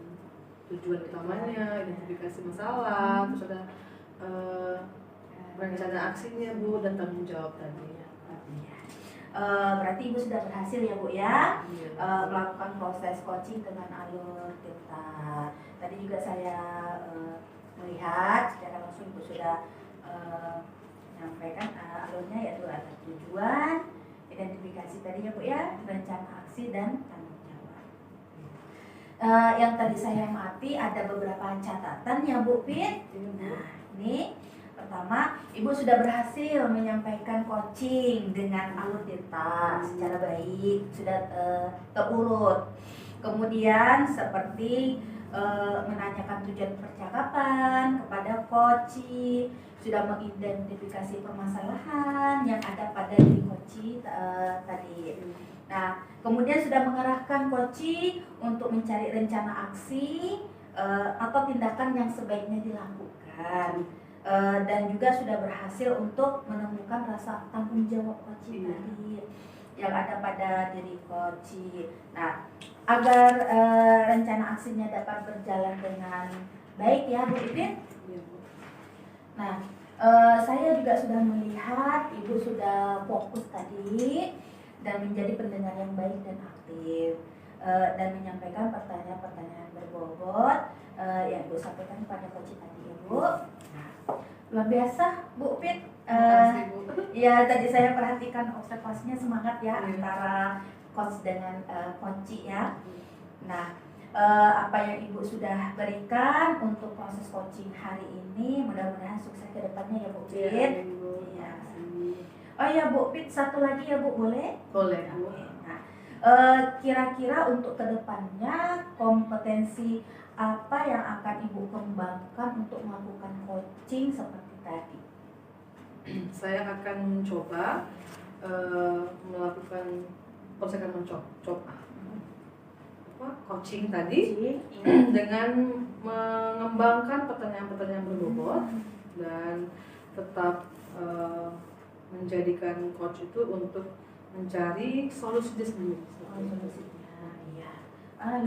utamanya, identifikasi masalah, terus ada rencana aksinya Bu dan tanggung jawab tadi. Berarti Ibu sudah berhasil ya Bu ya melakukan proses coaching dengan alur tirta. Tadi juga saya melihat secara langsung Ibu sudah menyampaikan alurnya, yaitu ada tujuan, identifikasi tadi ya Bu ya, rencana aksi dan tanggung jawab. Yang tadi saya amati ada beberapa catatan ya Bu Fit. Nah ini pertama, Ibu sudah berhasil menyampaikan coaching dengan alur tirta secara baik, sudah terurut. Kemudian seperti menanyakan tujuan percakapan kepada coach, sudah mengidentifikasi permasalahan yang ada pada diri coach tadi. Nah, kemudian sudah mengarahkan coach untuk mencari rencana aksi atau tindakan yang sebaiknya dilakukan. dan juga sudah berhasil untuk menemukan rasa tanggung jawab coaching Iya. tadi yang ada pada diri coaching. Nah, agar rencana aksinya dapat berjalan dengan baik ya Bu Ipin. Iya, Bu. Nah, saya juga sudah melihat Ibu sudah fokus tadi dan menjadi pendengar yang baik dan aktif, dan menyampaikan pertanyaan-pertanyaan berbobot yang Ibu sampaikan kepada coach tadi ya Bu. Nah, luar biasa Bu Pit. Makasih, Bu. Ya, tadi saya perhatikan observasinya semangat ya Iya. antara coach dengan coach ya. Nah, apa yang Ibu sudah berikan untuk proses coaching hari ini, mudah-mudahan sukses ke depannya ya Bu Pit. Iya, Bu. Iya. Makasih. Oh ya Bu Pit, satu lagi ya Bu, boleh? Boleh, Bu. Oke. Nah, kira-kira untuk kedepannya kompetensi apa yang akan Ibu kembangkan untuk melakukan coaching seperti tadi? Saya akan mencoba melakukan saya akan mencoba coaching tadi dengan mengembangkan pertanyaan-pertanyaan berbobot dan tetap menjadikan coach itu untuk mencari solusi sendiri. Iya.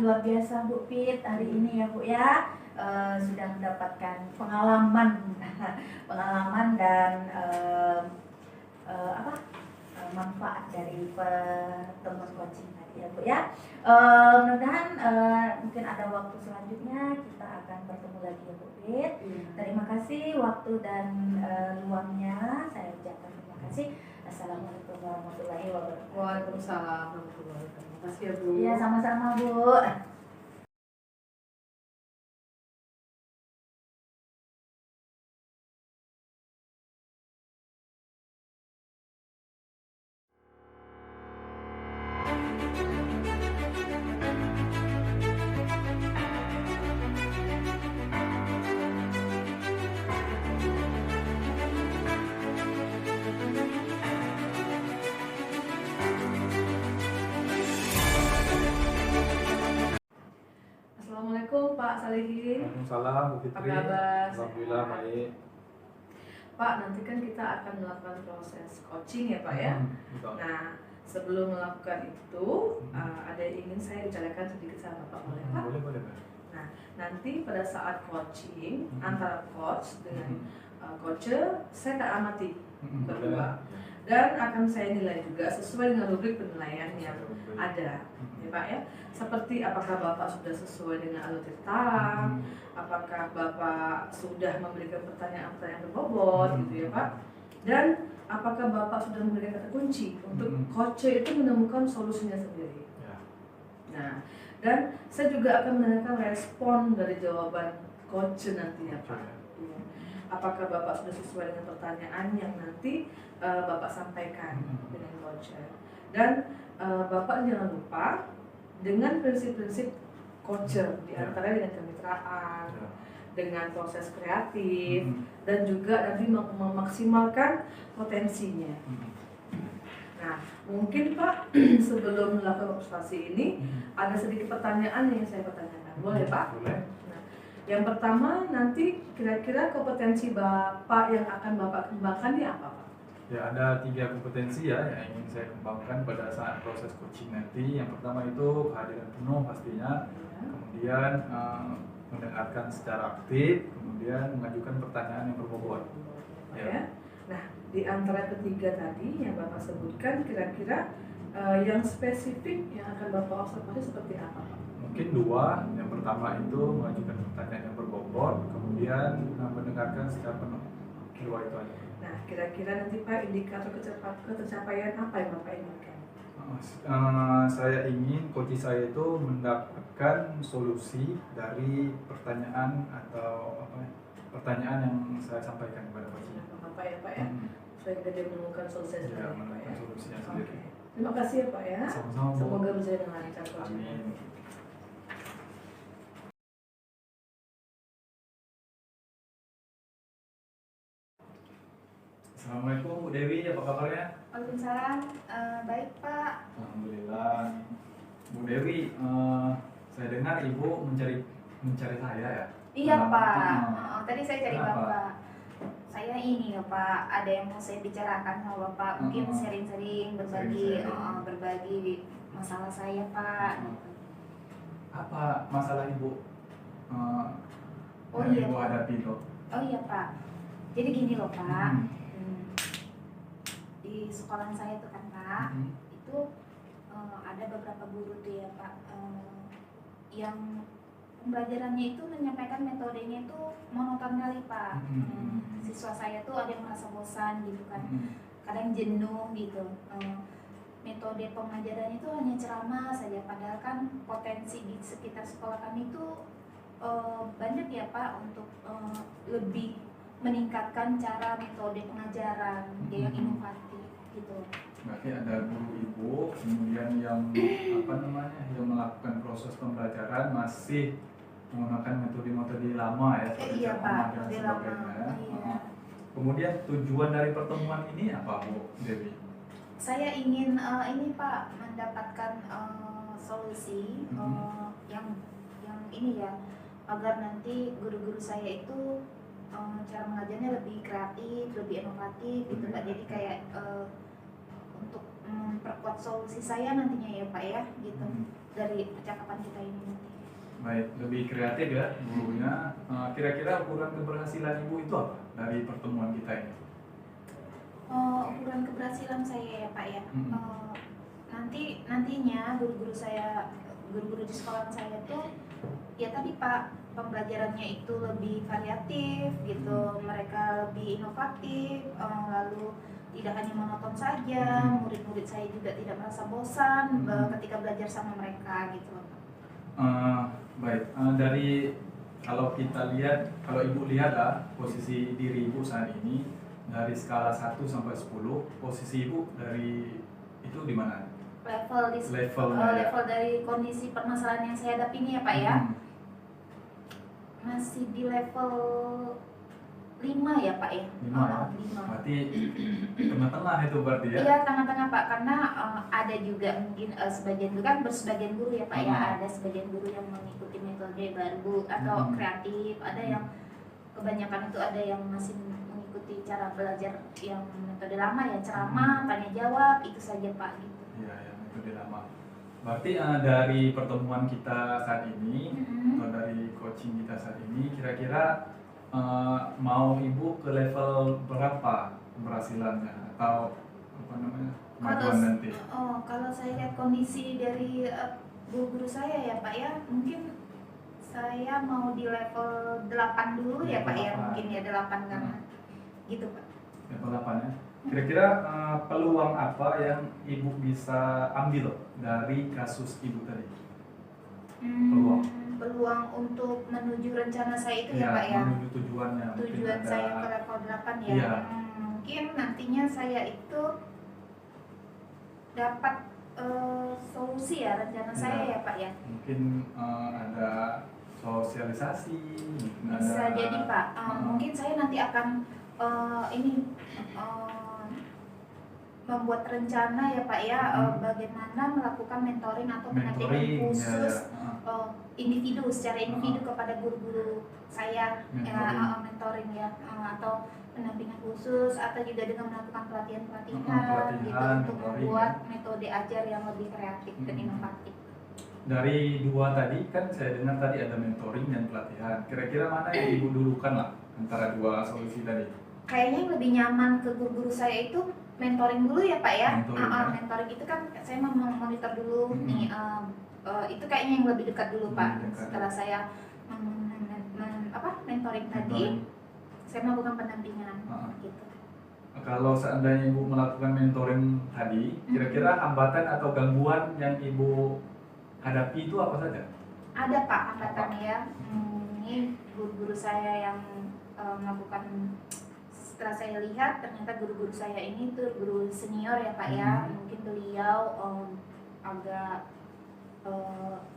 Luar biasa Bu Pit hari ini ya Bu ya. Sudah mendapatkan pengalaman dan manfaat dari pertemuan coaching tadi ya Bu ya. Mudah-mudahan mungkin ada waktu selanjutnya kita akan bertemu lagi ya Bu Pit. Terima kasih waktu dan luangnya, saya ucapkan terima kasih. Assalamualaikum warahmatullahi wabarakatuh. Waalaikumsalam warahmatullahi wabarakatuh. Terima kasih ya Bu. Iya, sama-sama Bu. Assalamualaikum Pak Salihin. Waalaikumsalam Bu Apa Fitri. kabar? Alhamdulillah baik. Pak, nanti kan kita akan melakukan proses coaching ya Pak ya. Betul. Nah, sebelum melakukan itu ada yang ingin saya bicarakan sedikit sama Bapak, boleh Pak? Boleh, boleh, Pak. Nah, nanti pada saat coaching antara coach dengan coacher, saya akan amati berdua dan akan saya nilai juga sesuai dengan rubrik penilaian yang ada ya Pak ya. Seperti apakah Bapak sudah sesuai dengan alur cerita, apakah Bapak sudah memberikan pertanyaan-pertanyaan berbobot gitu ya Pak, dan apakah Bapak sudah memberikan kata kunci untuk coacher itu menemukan solusinya sendiri. Ya. Nah, dan saya juga akan menanyakan respon dari jawaban coacher nantinya Pak. Ya. Apakah Bapak sudah sesuai dengan pertanyaan yang nanti Bapak sampaikan dengan coacher. Dan Bapak jangan lupa dengan prinsip-prinsip coacher, diantaranya dengan kemitraan, dengan proses kreatif, dan juga nanti memaksimalkan potensinya. Nah, mungkin Pak, sebelum melakukan observasi ini, ada sedikit pertanyaan yang saya pertanyakan. Boleh Pak? Boleh. Nah, yang pertama, nanti kira-kira kompetensi Bapak yang akan Bapak kembangkan ini apa Pak? Ya, ada 3 kompetensi ya yang ingin saya kembangkan pada saat proses coaching nanti. Yang pertama itu kehadiran penuh pastinya, kemudian mendengarkan secara aktif, kemudian mengajukan pertanyaan yang berbobot. Ya. Nah, di antara ketiga tadi yang Bapak sebutkan, kira-kira yang spesifik yang akan Bapak observasi seperti apa Pak? Mungkin 2. Yang pertama itu mengajukan pertanyaan yang berbobot, kemudian mendengarkan secara penuh. 2 itu aja. Nah, kira-kira nanti Pak indikator ketercapaian apa yang Bapak inginkan? Saya ingin coach saya itu mendapatkan solusi dari pertanyaan atau pertanyaan yang saya sampaikan kepada coachnya. Bapak ya Pak ya, supaya dia menemukan solusi Ya, sendiri Pak ya. menemukan solusinya sendiri. Oke. Terima kasih ya Pak ya. Sama-sama, Bu. Semoga berjalan dengan lancar coaching. Amin. Assalamualaikum Bu Dewi, apa kabarnya? Waalaikumsalam. Baik Pak. Alhamdulillah. Bu Dewi, saya dengar Ibu mencari saya ya? Iya Dalam- Pak. Tadi saya cari Kenapa? Bapak. saya ini ya Pak, ada yang mau saya bicarakan sama Bapak, mungkin sering-sering berbagi Sering-sering. berbagi masalah saya Pak. Apa masalah Ibu Oh yang iya, Ibu Pak. hadapi itu? Oh iya Pak, jadi gini loh Pak, Hmm. di sekolah saya tuh kan Pak, Hmm. itu ada beberapa guru tuh ya Pak, yang pembelajarannya itu menyampaikan metodenya itu monoton kali Pak. Siswa saya tuh ada yang merasa bosan gitu kan, kadang jenuh gitu. Metode pengajarannya itu hanya ceramah saja, padahal kan potensi di sekitar sekolah kami itu banyak ya Pak untuk lebih meningkatkan cara metode pengajaran yang inovatif gitu. Berarti ada guru Ibu, kemudian yang yang melakukan proses pembelajaran masih menggunakan metode-metode lama ya, seperti Iya ceramah Pak, dan metode sebagainya. lama. Iya. Kemudian tujuan dari pertemuan ini apa Bu Dewi? Saya ingin ini Pak, mendapatkan solusi yang ini ya, agar nanti guru-guru saya itu cara mengajarnya lebih kreatif, lebih inovatif gitu Pak. Jadi kayak untuk memperkuat solusi saya nantinya ya Pak ya, gitu, dari percakapan kita ini nanti. Baik, lebih kreatif ya gurunya. Kira-kira ukuran keberhasilan Ibu itu apa dari pertemuan kita ini? Ukuran keberhasilan saya ya Pak ya, nantinya guru-guru saya, guru-guru di sekolah saya tuh ya tadi Pak, pembelajarannya itu lebih variatif gitu, mereka lebih inovatif, lalu tidak hanya monoton saja, murid-murid saya juga tidak merasa bosan ketika belajar sama mereka gitu. Baik, dari kalau kita lihat, kalau Ibu lihat lah posisi diri Ibu saat ini dari skala 1 sampai 10, posisi Ibu dari itu di mana? Level dari kondisi permasalahan yang saya hadapi ini ya Pak ya, masih di level 5 ya Pak ya. 5 ya? 5. Berarti tengah-tengah itu berarti ya? Iya, tengah-tengah Pak, karena ada juga mungkin sebagian guru kan bersebagian guru ya Pak ya, ada sebagian guru yang mengikuti metode baru atau kreatif, ada yang kebanyakan itu ada yang masih mengikuti cara belajar yang metode lama ya, ceramah, tanya jawab, itu saja Pak gitu. Iya, ya, metode lama. Berarti dari pertemuan kita saat ini atau dari coaching kita saat ini, kira-kira mau Ibu ke level berapa keberhasilannya atau kemajuan nanti? Kalau saya lihat kondisi dari guru-guru saya ya Pak ya, mungkin saya mau di level 8 dulu ya Pak ya, mungkin ya 8 kan, gitu Pak. Level 8 ya. Kira-kira peluang apa yang Ibu bisa ambil dari kasus Ibu tadi? Peluang untuk menuju rencana saya itu ya Pak ya, menuju tujuannya. tujuan saya ke level 8 ya. Iya. Mungkin nantinya saya itu dapat solusi ya rencana saya ya Pak ya. Mungkin ada sosialisasi, Bisa jadi Pak, mungkin saya nanti akan membuat rencana ya Pak ya, bagaimana melakukan mentoring atau pendampingan khusus individu, secara individu kepada guru-guru saya, mentoring ya, atau pendampingan khusus, atau juga dengan melakukan pelatihan gitu untuk membuat metode ajar yang lebih kreatif dan inovatif. Dari dua tadi kan saya dengar tadi ada mentoring dan pelatihan. Kira-kira mana yang Ibu dulukan lah antara dua solusi tadi? Kayaknya yang lebih nyaman ke guru-guru saya itu mentoring dulu ya Pak ya. Mentoring itu kan saya memonitor dulu nih, itu kayaknya yang lebih dekat dulu Pak. Setelah saya mentoring tadi, saya melakukan pendampingan gitu. Kalau seandainya Ibu melakukan mentoring tadi, kira-kira hambatan atau gangguan yang Ibu hadapi itu apa saja? Ada Pak hambatannya ya. Ini guru-guru saya yang melakukan, setelah saya lihat ternyata guru-guru saya ini tuh guru senior ya Pak ya, mungkin beliau agak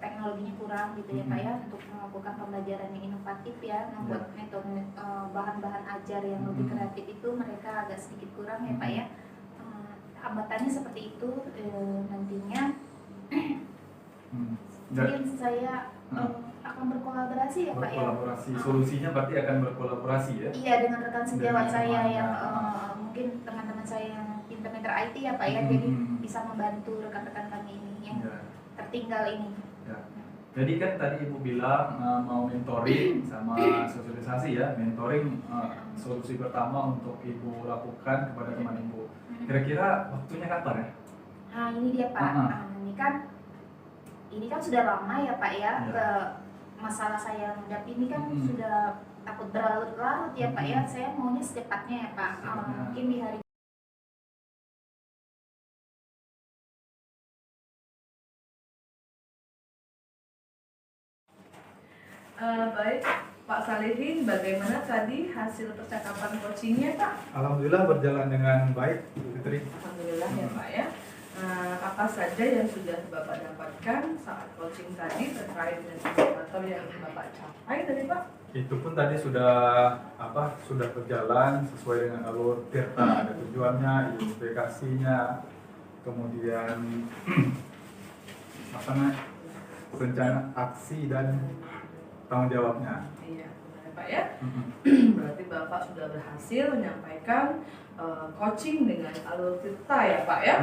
teknologinya kurang gitu ya Pak ya, untuk melakukan pembelajaran yang inovatif ya, membuat metode bahan-bahan ajar yang lebih kreatif itu mereka agak sedikit kurang ya Pak ya. Hambatannya seperti itu nantinya. Mungkin saya akan akan berkolaborasi ya Pak ya. Berkolaborasi, solusinya berarti akan berkolaborasi ya. Iya, dengan rekan sejawat Dengan saya temannya. yang mungkin teman-teman saya yang pinter-pinter IT ya Pak ya, jadi bisa membantu rekan-rekan kami ini yang Ya. tertinggal ini. Ya. Jadi kan tadi Ibu bilang mau mentoring sama sosialisasi ya. Mentoring solusi pertama untuk Ibu lakukan kepada teman Ibu. Kira-kira waktunya kapan ya? Nah ini dia Pak. Ini kan sudah lama ya Pak ya, ke masalah saya mendampingi kan sudah takut berlarut-larut ya Pak ya. Saya maunya secepatnya ya Pak. Mungkin di hari Baik, Pak Salihin, bagaimana tadi hasil percakapan coachingnya Pak? Alhamdulillah berjalan dengan baik, Bu Fitri. Alhamdulillah ya Pak ya. Apa saja yang sudah Bapak dapatkan saat coaching tadi terkait dengan indikator yang Bapak capai tadi Pak? Itu pun tadi sudah berjalan sesuai dengan alur Tirta, ada tujuannya, implikasinya, kemudian rencana aksi dan tanggung jawabnya. Iya, benar Pak ya. Berarti Bapak sudah berhasil menyampaikan coaching dengan alur Tirta ya Pak ya.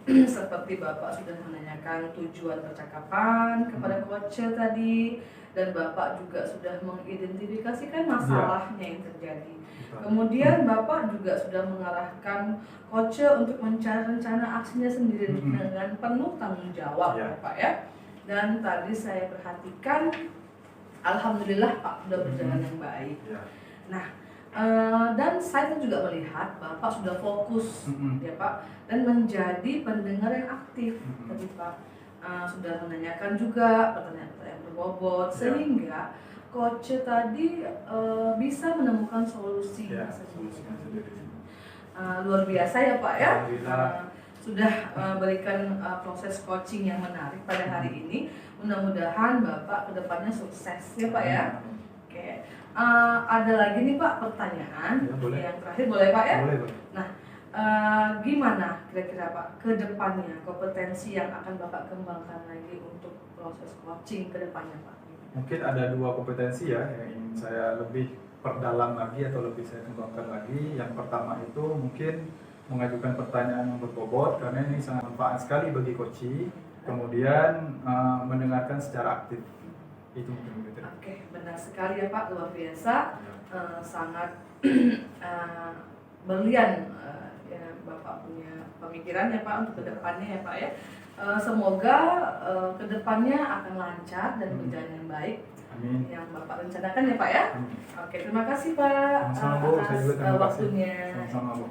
Seperti Bapak sudah menanyakan tujuan percakapan kepada coacher tadi, dan Bapak juga sudah mengidentifikasikan masalahnya yang terjadi. Kemudian Bapak juga sudah mengarahkan coacher untuk mencari rencana aksinya sendiri dengan penuh tanggung jawab ya Pak ya. Dan tadi saya perhatikan, alhamdulillah Pak sudah berjalan yang baik. Nah, dan saya juga melihat Bapak sudah fokus ya Pak, dan menjadi pendengar yang aktif tadi Pak. Sudah menanyakan juga pertanyaan-pertanyaan berbobot sehingga coach tadi bisa menemukan solusinya sendiri. Luar biasa ya Pak ya. Sudah berikan proses coaching yang menarik pada hari ini. Mudah-mudahan Bapak kedepannya sukses ya Pak ya. Oke. Ada lagi nih Pak pertanyaan yang terakhir, boleh Pak ya? Boleh. Nah, gimana kira-kira Pak ke depannya kompetensi yang akan Bapak kembangkan lagi untuk proses coaching ke depannya Pak? Mungkin ada 2 kompetensi ya yang ingin saya lebih perdalam lagi atau lebih saya kembangkan lagi. Yang pertama itu mungkin mengajukan pertanyaan yang berbobot, karena ini sangat manfaat sekali bagi coaching. Kemudian mendengarkan secara aktif. Itu mungkin. Oke, benar sekali ya Pak, luar biasa. Sangat berlian ya Bapak punya pemikiran ya Pak untuk kedepannya ya Pak ya. Semoga kedepannya akan lancar dan berjalan dengan baik. Amin. Yang Bapak rencanakan ya Pak ya. Amin. Oke, terima kasih Pak Sama-sama, Bu. Saya juga terima kasih. waktunya. Sama-sama, Bu.